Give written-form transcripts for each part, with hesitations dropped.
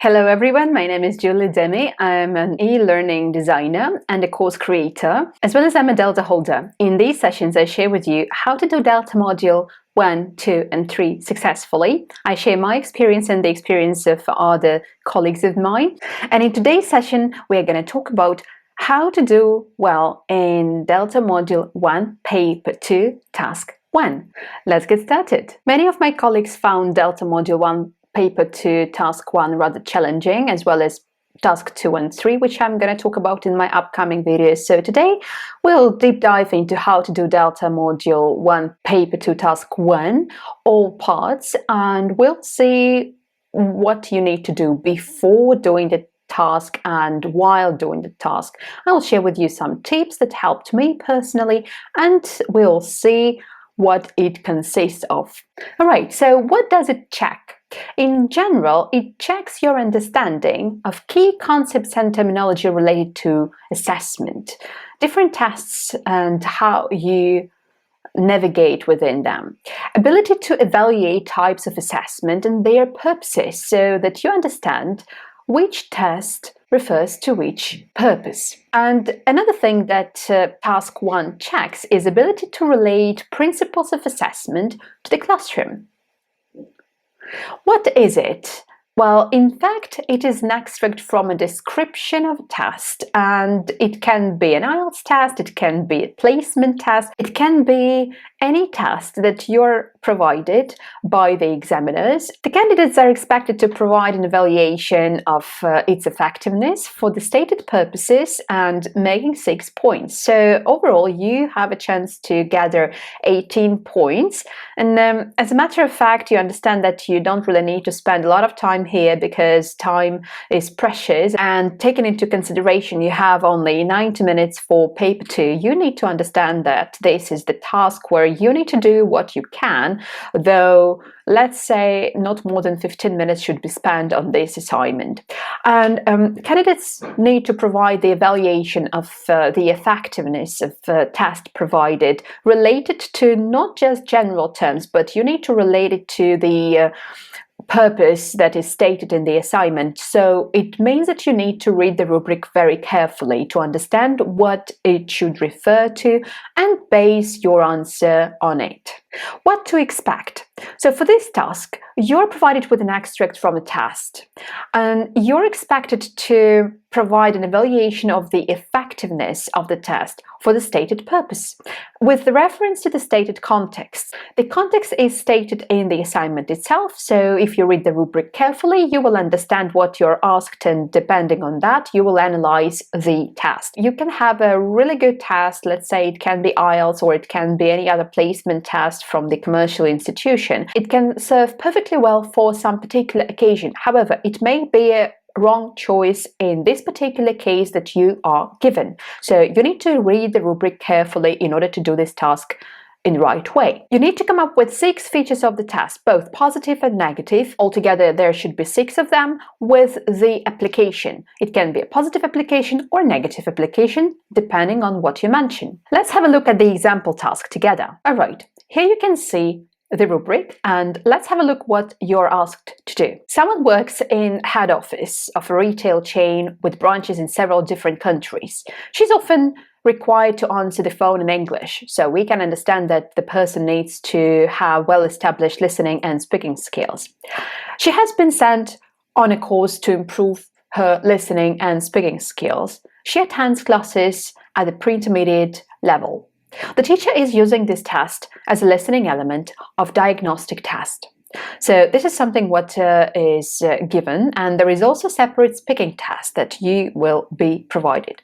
Hello everyone, my name is Demi. I'm an e-learning designer and a course creator, as well as I'm a Delta holder. In these sessions, I share with you how to do Delta Module 1, 2 and 3 successfully. I share my experience and the experience of other colleagues of mine. And in today's session, we're going to talk about how to do well in Delta Module 1, Paper 2, Task 1. Let's get started. Many of my colleagues found Delta Module 1 Paper 2, Task 1 rather challenging, as well as Task 2 and 3, which I'm going to talk about in my upcoming videos. So today we'll deep dive into how to do Delta Module 1, Paper 2, Task 1, all parts, and we'll see what you need to do before doing the task and while doing the task. I'll share with you some tips that helped me personally, and we'll see what it consists of. All right, so what does it check? In general, it checks your understanding of key concepts and terminology related to assessment, different tests and how you navigate within them, ability to evaluate types of assessment and their purposes so that you understand which test refers to which purpose. And another thing that Task 1 checks is ability to relate principles of assessment to the classroom. What is it? Well, in fact, it is an extract from a description of a test, and it can be an IELTS test, it can be a placement test, it can be any test that you're provided by the examiners. The candidates are expected to provide an evaluation of its effectiveness for the stated purposes and making 6 points. So overall, you have a chance to gather 18 points. And as a matter of fact, you understand that you don't really need to spend a lot of time here because time is precious, and taken into consideration you have only 90 minutes for paper 2, you need to understand that this is the task where you need to do what you can, though let's say not more than 15 minutes should be spent on this assignment. And candidates need to provide the evaluation of the effectiveness of the test provided, related to not just general terms, but you need to relate it to the purpose that is stated in the assignment. So it means that you need to read the rubric very carefully to understand what it should refer to and base your answer on it. What to expect? So for this task, you're provided with an extract from a test, and you're expected to provide an evaluation of the effectiveness of the test for the stated purpose, with the reference to the stated context. The context is stated in the assignment itself, so if you read the rubric carefully, you will understand what you're asked, and depending on that, you will analyze the test. You can have a really good test, let's say it can be IELTS or it can be any other placement test from the commercial institution. It can serve perfectly well for some particular occasion. However, it may be a wrong choice in this particular case that you are given. So you need to read the rubric carefully in order to do this task in the right way. You need to come up with 6 features of the test, both positive and negative. Altogether, there should be 6 of them with the application. It can be a positive application or negative application, depending on what you mention. Let's have a look at the example task together. All right, here you can see the rubric, and let's have a look what you're asked to do. Someone works in head office of a retail chain with branches in several different countries. She's often required to answer the phone in English, so we can understand that the person needs to have well-established listening and speaking skills. She has been sent on a course to improve her listening and speaking skills. She attends classes at the pre-intermediate level. The teacher is using this test as a listening element of diagnostic test. So this is something what is given, and there is also a separate speaking test that you will be provided.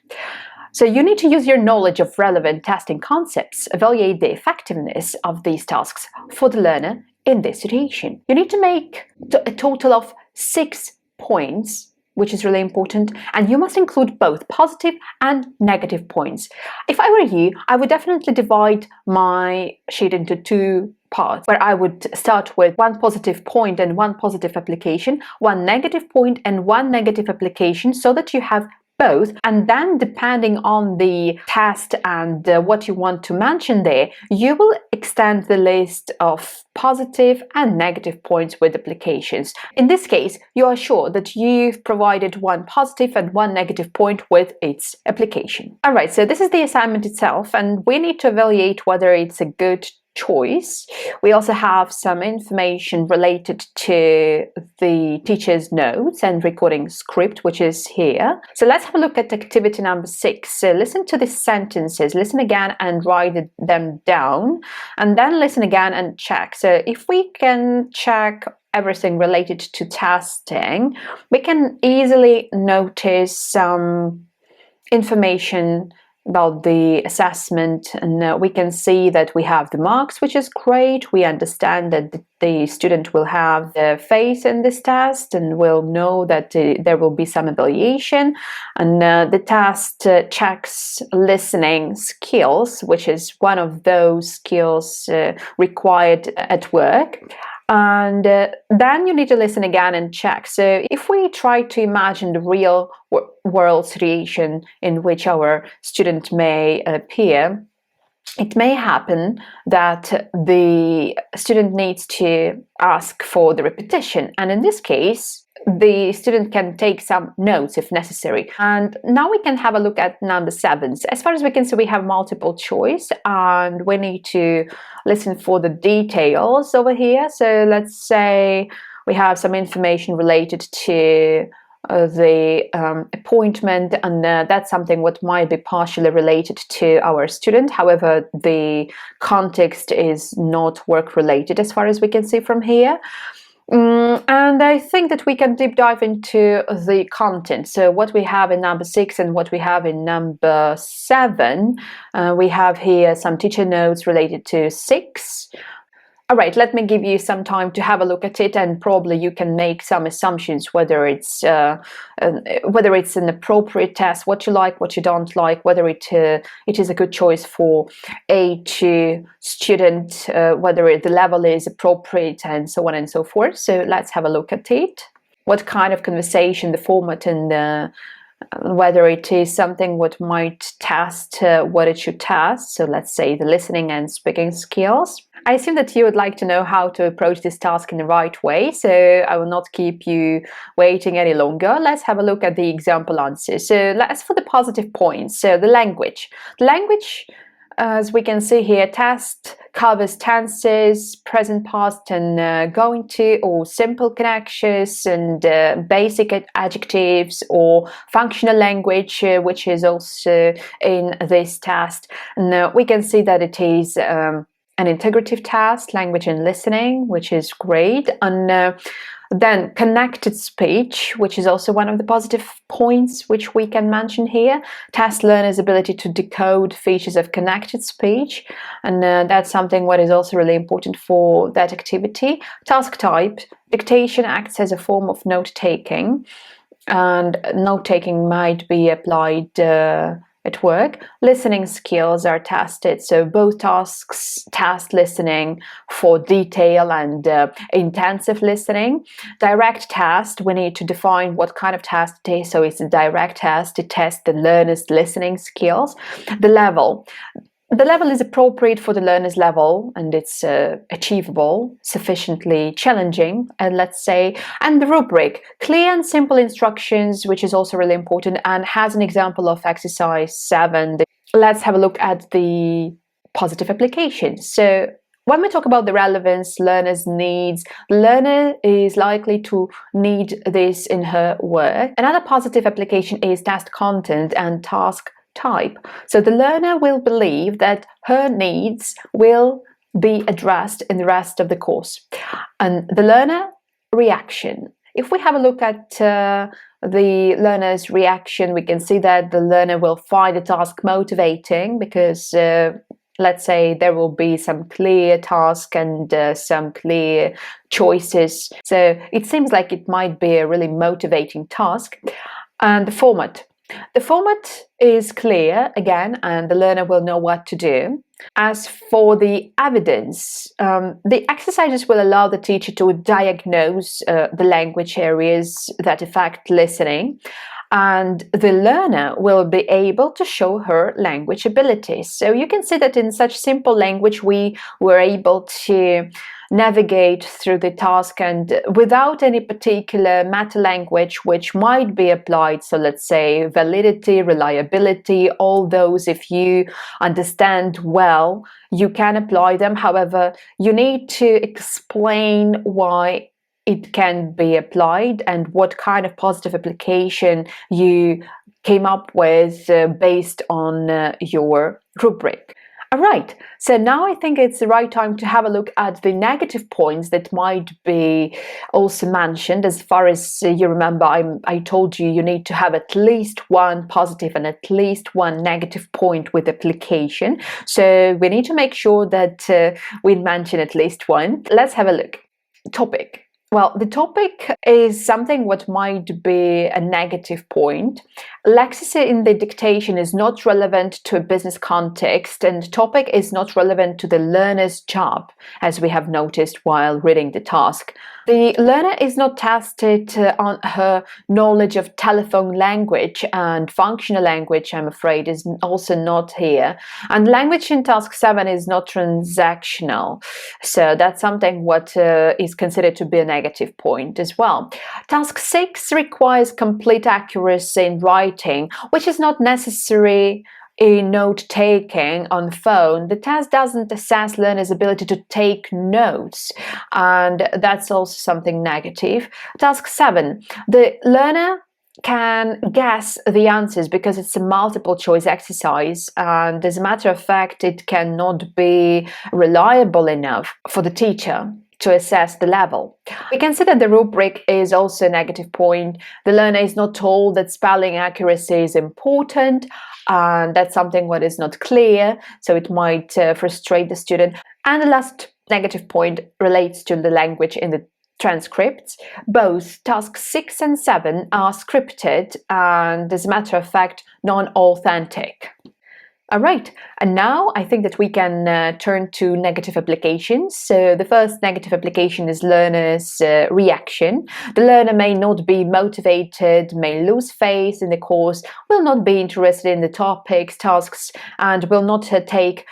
So you need to use your knowledge of relevant testing concepts, evaluate the effectiveness of these tasks for the learner in this situation. You need to make a total of 6 points, which is really important, and you must include both positive and negative points. If I were you, I would definitely divide my sheet into 2 parts, where I would start with 1 positive point and 1 positive application, 1 negative point and 1 negative application, so that you have both, and then depending on the test and what you want to mention there, you will extend the list of positive and negative points with applications. In this case, you are sure that you've provided one positive and one negative point with its application. Alright, so this is the assignment itself, and we need to evaluate whether it's a good choice. We also have some information related to the teacher's notes and recording script, which is here. So let's have a look at activity number 6. So listen to these sentences, listen again and write them down, and then listen again and check. So if we can check everything related to testing, we can easily notice some information about the assessment, and we can see that we have the marks, which is great. We understand that the student will have the faith in this test and will know that there will be some evaluation, and the test checks listening skills, which is one of those skills required at work. And then you need to listen again and check. So if we try to imagine the real world situation in which our student may appear, it may happen that the student needs to ask for the repetition, and in this case the student can take some notes if necessary. And now we can have a look at number 7. So as far as we can see, we have multiple choice and we need to listen for the details over here. So let's say we have some information related to the appointment, and that's something what might be partially related to our student. However, the context is not work related as far as we can see from here. And I think that we can deep dive into the content. So what we have in number 6 and what we have in number 7, we have here some teacher notes related to 6. All right, let me give you some time to have a look at it, and probably you can make some assumptions whether it's an appropriate test, what you like, what you don't like, whether it is a good choice for A2 student, whether the level is appropriate, and so on and so forth. So let's have a look at it. What kind of conversation, the format, and whether it is something what might test what it should test. So let's say the listening and speaking skills. I assume that you would like to know how to approach this task in the right way, so I will not keep you waiting any longer. Let's have a look at the example answers. So let's for the positive points. So the language. The language, as we can see here, test covers tenses, present, past, and going to, or simple connections, and basic adjectives, or functional language, which is also in this test. And we can see that it is an integrative task, language and listening, which is great. And then connected speech, which is also one of the positive points which we can mention here. Test learners' ability to decode features of connected speech, and that's something what is also really important for that activity. Task type, dictation acts as a form of note-taking, and note-taking might be applied at work. Listening skills are tested, so both tasks test listening for detail and intensive listening. Direct test, we need to define what kind of test it is. So it's a direct test to test the learner's listening skills. The level is appropriate for the learner's level, and it's achievable, sufficiently challenging, let's say. And the rubric, clear and simple instructions, which is also really important, and has an example of exercise 7. Let's have a look at the positive applications. So when we talk about the relevance, learner's needs, the learner is likely to need this in her work. Another positive application is test content and task type. So the learner will believe that her needs will be addressed in the rest of the course. And the learner reaction. If we have a look at the learner's reaction, we can see that the learner will find the task motivating because let's say there will be some clear task and some clear choices. So it seems like it might be a really motivating task. And the format. The format is clear again, and the learner will know what to do. As for the evidence, the exercises will allow the teacher to diagnose the language areas that affect listening. and the learner will be able to show her language abilities. So you can see that in such simple language we were able to navigate through the task and without any particular meta language which might be applied. So let's say validity, reliability, all those, if you understand well, you can apply them. However, you need to explain why it can be applied and what kind of positive application you came up with based on your rubric. All right, so now I think it's the right time to have a look at the negative points that might be also mentioned. As far as you remember, I told you need to have at least one positive and at least one negative point with application. So we need to make sure that we mention at least one. Let's have a look. Topic. Well, the topic is something what might be a negative point. Lexis in the dictation is not relevant to a business context, and the topic is not relevant to the learner's job, as we have noticed while reading the task. The learner is not tested on her knowledge of telephone language, and functional language, I'm afraid, is also not here. And language in task 7 is not transactional. So that's something what is considered to be a negative point as well. Task 6 requires complete accuracy in writing, which is not necessary in note-taking on phone. The test doesn't assess learners' ability to take notes, and that's also something negative. Task 7, the learner can guess the answers because it's a multiple choice exercise, and as a matter of fact it cannot be reliable enough for the teacher to assess the level. We can see that the rubric is also a negative point. The learner is not told that spelling accuracy is important, and that's something what is not clear, so it might frustrate the student. And the last negative point relates to the language in the transcripts. Both tasks 6 and 7 are scripted and, as a matter of fact, non-authentic. All right, and now I think that we can turn to negative applications. So the first negative application is learner's reaction. The learner may not be motivated, may lose faith in the course, will not be interested in the topics, tasks, and will not take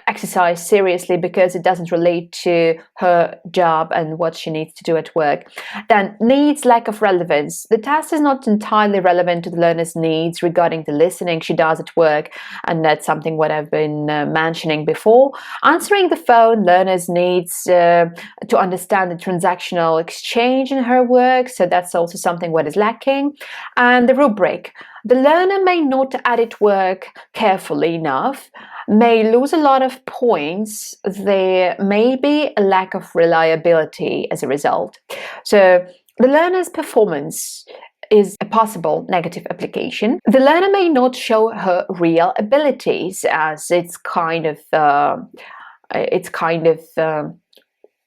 exercise seriously because it doesn't relate to her job and what she needs to do at work. Then needs lack of relevance. The task is not entirely relevant to the learner's needs regarding the listening she does at work, and that's something what I've been mentioning before. Answering the phone, learners needs to understand the transactional exchange in her work, so that's also something what is lacking. And the rubric. The learner may not edit work carefully enough, may lose a lot of points. There may be a lack of reliability as a result. So the learner's performance is a possible negative application. The learner may not show her real abilities, as it's kind of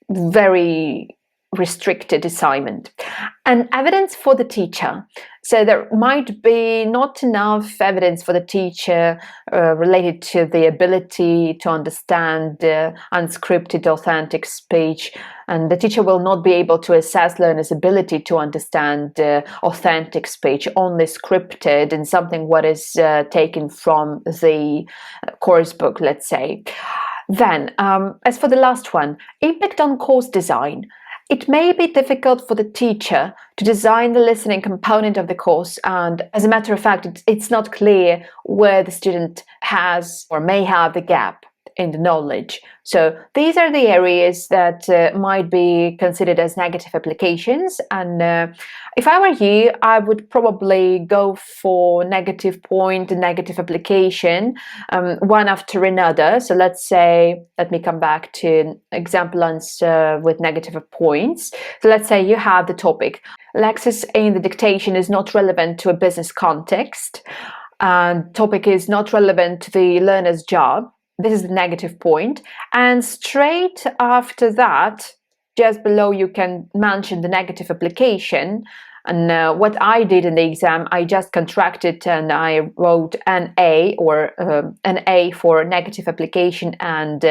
very restricted assignment. And evidence for the teacher. So there might be not enough evidence for the teacher related to the ability to understand unscripted authentic speech, and the teacher will not be able to assess learners' ability to understand authentic speech, only scripted and something what is taken from the course book, let's say. Then, as for the last one, impact on course design. It may be difficult for the teacher to design the listening component of the course, and as a matter of fact, it's not clear where the student has or may have the gap in the knowledge. So these are the areas that might be considered as negative applications, and if I were you, I would probably go for negative point and negative application, one after another. So let me come back to an example answer with negative points. So let's say you have the topic. Lexis in the dictation is not relevant to a business context, and topic is not relevant to the learner's job. This is the negative point. And straight after that, just below, you can mention the negative application. And what I did in the exam, I just contracted and I wrote an A, or an A for negative application, and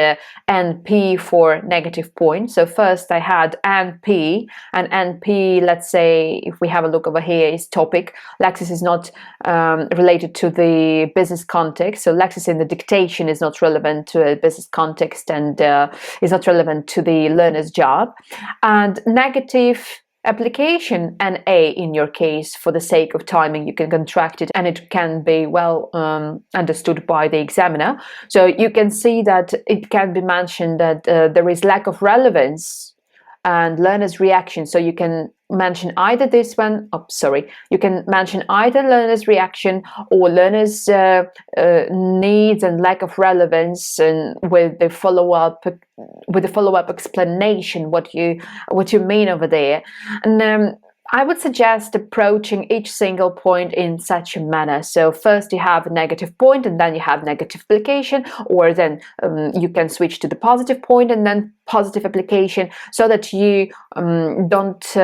NP for negative point. So first I had NP, and NP, let's say if we have a look over here, is topic. Lexis is not related to the business context, so Lexis in the dictation is not relevant to a business context, and is not relevant to the learner's job. And negative application, and A in your case, for the sake of timing, you can contract it and it can be well understood by the examiner. So you can see that it can be mentioned that there is lack of relevance and learner's reaction. So you can mention either this one, you can mention either learner's reaction or learner's needs and lack of relevance, and with the follow-up explanation what you mean over there. And I would suggest approaching each single point in such a manner. So first you have a negative point, and then you have negative application, or then you can switch to the positive point and then positive application, so that you don't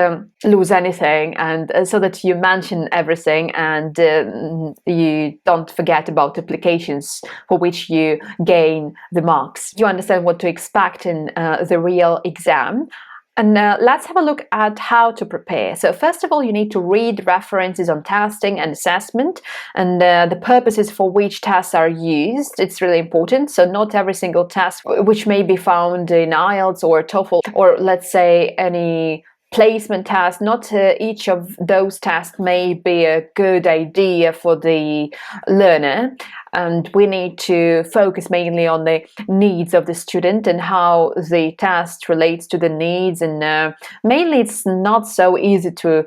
lose anything, and so that you mention everything, and you don't forget about applications for which you gain the marks. You understand what to expect in the real exam. And let's have a look at how to prepare. So first of all, you need to read references on testing and assessment, and the purposes for which tests are used. It's really important. So not every single test which may be found in IELTS or TOEFL, or let's say any placement test, not each of those tests may be a good idea for the learner. And we need to focus mainly on the needs of the student and how the test relates to the needs. And mainly it's not so easy to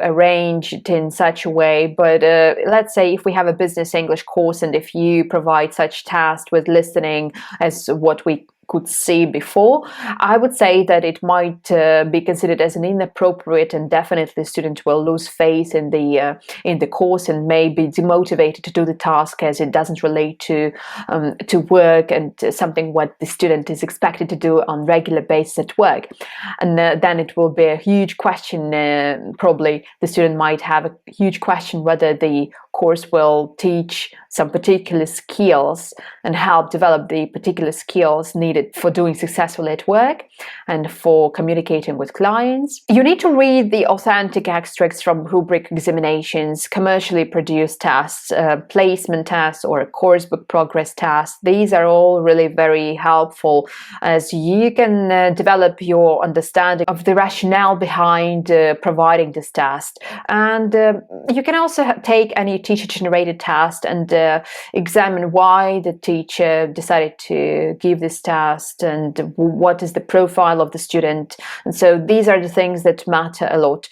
arrange it in such a way, but let's say if we have a business English course, and if you provide such test with listening as what we could see before, I would say that it might be considered as an inappropriate, and definitely the student will lose faith in the course and may be demotivated to do the task, as it doesn't relate to work and something what the student is expected to do on regular basis at work. And then it will be a huge question. Probably the student might have a huge question whether the course will teach some particular skills and help develop the particular skills needed for doing successfully at work and for communicating with clients. You need to read the authentic extracts from rubric examinations, commercially produced tests, placement tests, or course book progress tests. These are all really very helpful, as you can develop your understanding of the rationale behind providing this test. And you can also take any teacher-generated test and examine why the teacher decided to give this test and what is the profile of the student. And so these are the things that matter a lot.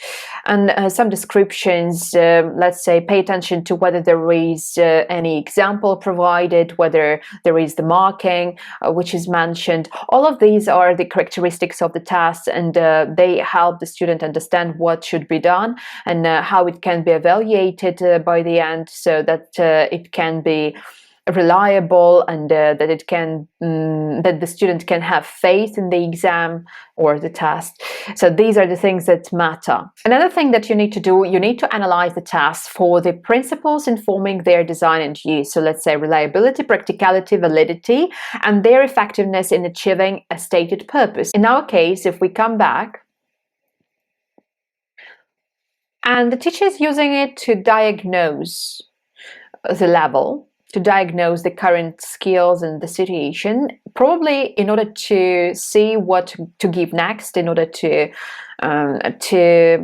And some descriptions, let's say, pay attention to whether there is any example provided, whether there is the marking which is mentioned. All of these are the characteristics of the test, and they help the student understand what should be done and how it can be evaluated by the end, so that it can be reliable, and that the student can have faith in the exam or the test. So these are the things that matter. Another thing that you need to do, you need to analyze the test for the principles informing their design and use. So let's say reliability, practicality, validity, and their effectiveness in achieving a stated purpose. In our case, if we come back, and the teacher is using it to diagnose the level, to diagnose the current skills and the situation, probably in order to see what to give next, in order to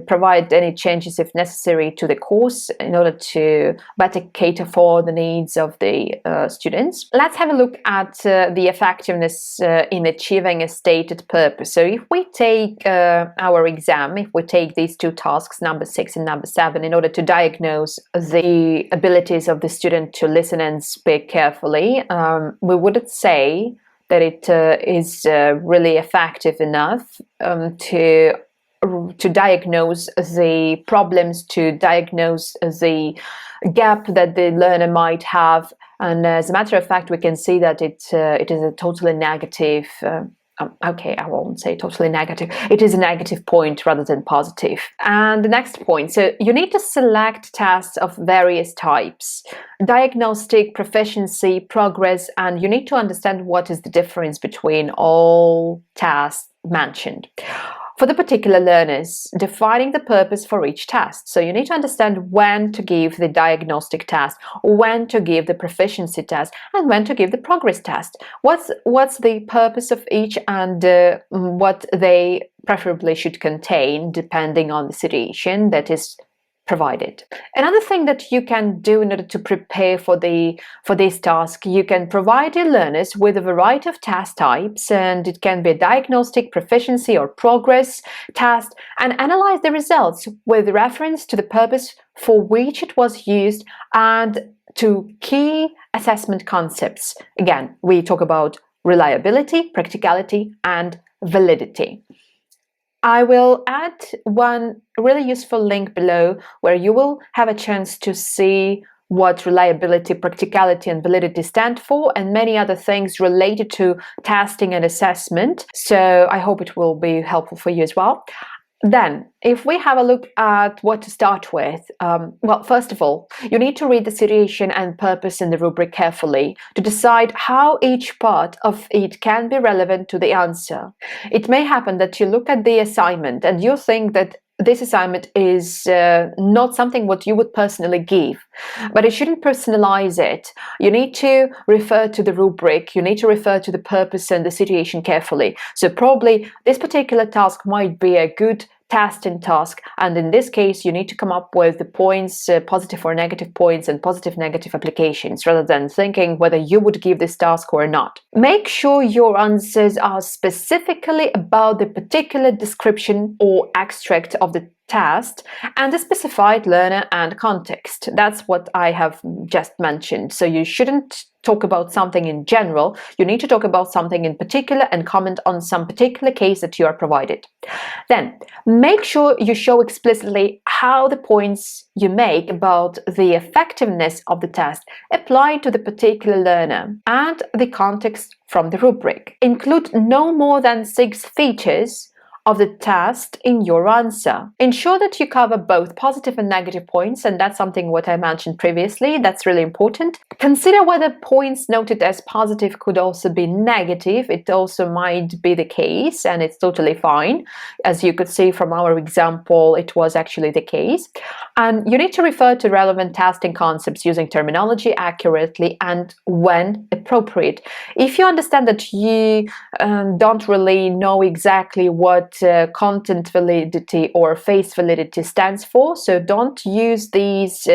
provide any changes if necessary to the course, in order to better cater for the needs of the students. Let's have a look at the effectiveness in achieving a stated purpose. So if we take our exam, if we take these two tasks, number 6 and number 7, in order to diagnose the abilities of the student to listen and speak carefully, we would say that it is really effective enough to diagnose the problems, to diagnose the gap that the learner might have. And as a matter of fact, we can see that it is a totally negative Okay, I won't say totally negative. It is a negative point rather than positive. And the next point, so you need to select tasks of various types: diagnostic, proficiency, progress, and you need to understand what is the difference between all tasks mentioned. For the particular learners, defining the purpose for each task. So you need to understand when to give the diagnostic task, when to give the proficiency test, and when to give the progress test. What's the purpose of each, and what they preferably should contain, depending on the situation that is provided. Another thing that you can do in order to prepare for this task, you can provide your learners with a variety of task types, and it can be a diagnostic, proficiency, or progress task, and analyze the results with reference to the purpose for which it was used and to key assessment concepts. Again, we talk about reliability, practicality, and validity. I will add one really useful link below where you will have a chance to see what reliability, practicality, and validity stand for, and many other things related to testing and assessment. So I hope it will be helpful for you as well. Then, if we have a look at what to start with, well, first of all, you need to read the situation and purpose in the rubric carefully to decide how each part of it can be relevant to the answer. It may happen that you look at the assignment and you think that this assignment is not something what you would personally give, but you shouldn't personalize it. You need to refer to the rubric, you need to refer to the purpose and the situation carefully. So probably this particular task might be a good testing task, and in this case you need to come up with the points, positive or negative points, and positive negative applications, rather than thinking whether you would give this task or not. Make sure your answers are specifically about the particular description or extract of the test and the specified learner and context. That's what I have just mentioned. So you shouldn't talk about something in general, you need to talk about something in particular and comment on some particular case that you are provided. Then, make sure you show explicitly how the points you make about the effectiveness of the test apply to the particular learner and the context from the rubric. Include no more than 6 features of the test in your answer. Ensure that you cover both positive and negative points, and that's something what I mentioned previously. That's really important. Consider whether points noted as positive could also be negative. It also might be the case, and it's totally fine. As you could see from our example, it was actually the case. And you need to refer to relevant testing concepts using terminology accurately and when appropriate. If you understand that you don't really know exactly what content validity or face validity stands for, so don't use these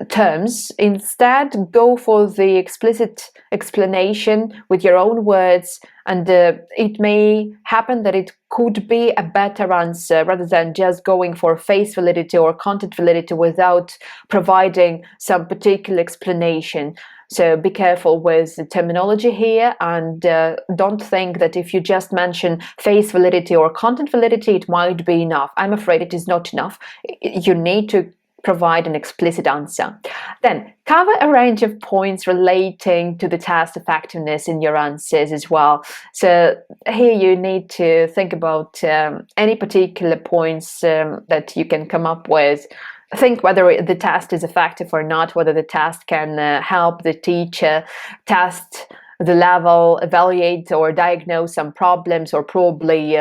terms. Instead, go for the explicit explanation with your own words, and it may happen that it could be a better answer rather than just going for face validity or content validity without providing some particular explanation. So be careful with the terminology here, and don't think that if you just mention face validity or content validity, it might be enough. I'm afraid it is not enough. You need to provide an explicit answer. Then, cover a range of points relating to the test effectiveness in your answers as well. So here you need to think about any particular points that you can come up with. Think whether the test is effective or not, whether the test can help the teacher test the level, evaluate or diagnose some problems, or probably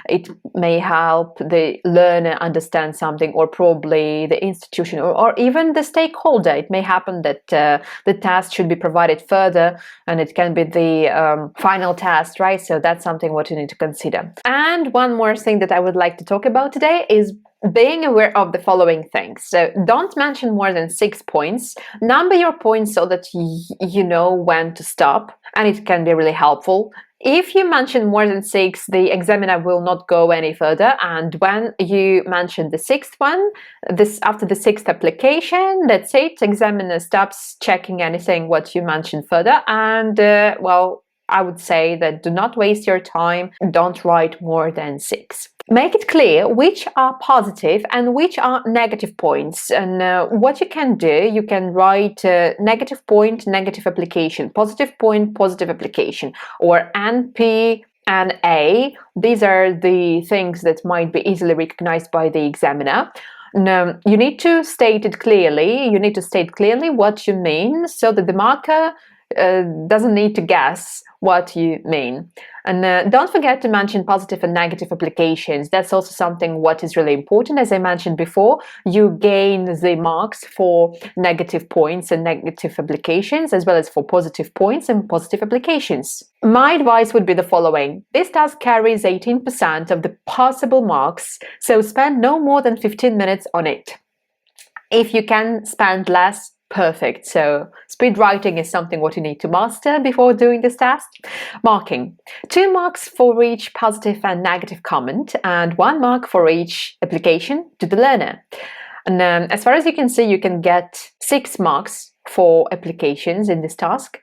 it may help the learner understand something, or probably the institution or even the stakeholder. It may happen that the test should be provided further and it can be the final test, right? So that's something what you need to consider. And one more thing that I would like to talk about today is being aware of the following things. So don't mention more than 6 points. Number your points so that you know when to stop, and it can be really helpful. If you mention more than 6, the examiner will not go any further, and when you mention the 6th one, after the 6th application, that's it. Examiner stops checking anything what you mentioned further, and well, I would say that do not waste your time. Don't write more than 6. Make it clear which are positive and which are negative points. And what you can do, you can write negative point, negative application, positive point, positive application, or NP, and A. These are the things that might be easily recognized by the examiner. Now, you need to state it clearly. You need to state clearly what you mean so that the marker doesn't need to guess what you mean. And don't forget to mention positive and negative applications. That's also something what is really important. As I mentioned before, you gain the marks for negative points and negative applications, as well as for positive points and positive applications. My advice would be the following. This task carries 18% of the possible marks, so spend no more than 15 minutes on it. If you can spend less, perfect. So speed writing is something what you need to master before doing this task. Marking. 2 marks for each positive and negative comment and 1 mark for each application to the learner. And as far as you can see, you can get 6 marks for applications in this task.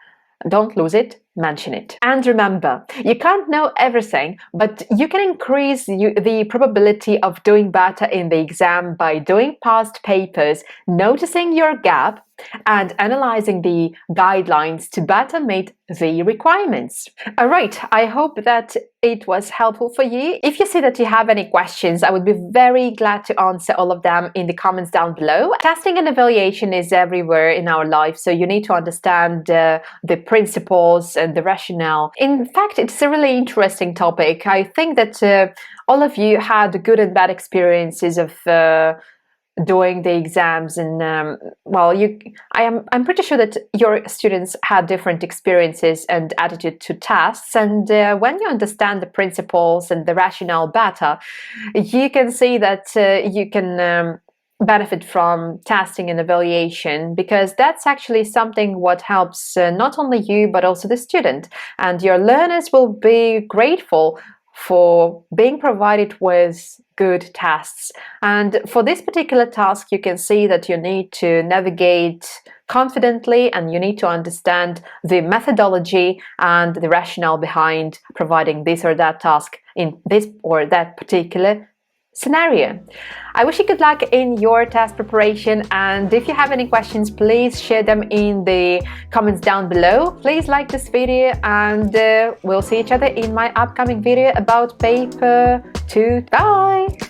Don't lose it, mention it. And remember, you can't know everything, but you can increase the probability of doing better in the exam by doing past papers, noticing your gap, and analyzing the guidelines to better meet the requirements. All right, I hope that it was helpful for you. If you see that you have any questions, I would be very glad to answer all of them in the comments down below. Testing and evaluation is everywhere in our life, so you need to understand the principles and the rationale. In fact, it's a really interesting topic. I think that all of you had good and bad experiences of doing the exams, and I'm pretty sure that your students had different experiences and attitude to tests, and when you understand the principles and the rationale better, you can see that you can benefit from testing and evaluation, because that's actually something what helps not only you but also the student, and your learners will be grateful for being provided with good tests. And for this particular task, you can see that you need to navigate confidently and you need to understand the methodology and the rationale behind providing this or that task in this or that particular scenario. I wish you good luck in your test preparation, and if you have any questions, please share them in the comments down below. Please like this video, and we'll see each other in my upcoming video about paper 2. Bye!